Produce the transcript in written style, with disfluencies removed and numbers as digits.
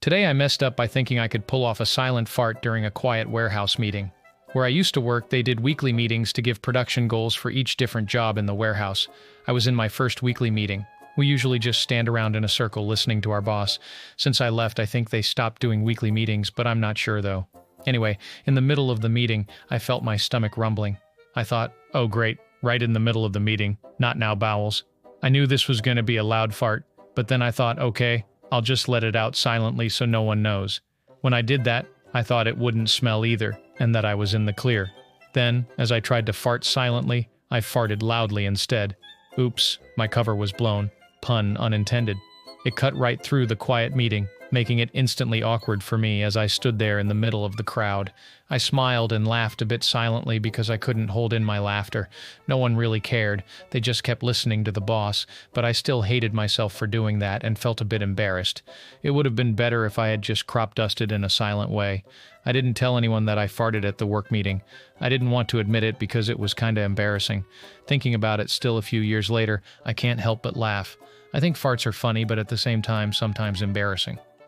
Today I messed up by thinking I could pull off a silent fart during a quiet warehouse meeting. Where I used to work, they did weekly meetings to give production goals for each different job in the warehouse. I was in my first weekly meeting. We usually just stand around in a circle listening to our boss. Since I left, I think they stopped doing weekly meetings, but I'm not sure though. Anyway, in the middle of the meeting, I felt my stomach rumbling. I thought, oh great, right in the middle of the meeting, not now bowels. I knew this was going to be a loud fart, but then I thought, okay, I'll just let it out silently so no one knows. When I did that, I thought it wouldn't smell either, and that I was in the clear. Then, as I tried to fart silently, I farted loudly instead. Oops, my cover was blown. Pun unintended. It cut right through the quiet meeting, making it instantly awkward for me as I stood there in the middle of the crowd. I smiled and laughed a bit silently because I couldn't hold in my laughter. No one really cared. They just kept listening to the boss, but I still hated myself for doing that and felt a bit embarrassed. It would have been better if I had just crop dusted in a silent way. I didn't tell anyone that I farted at the work meeting. I didn't want to admit it because it was kinda embarrassing. Thinking about it still a few years later, I can't help but laugh. I think farts are funny, but at the same time, sometimes embarrassing.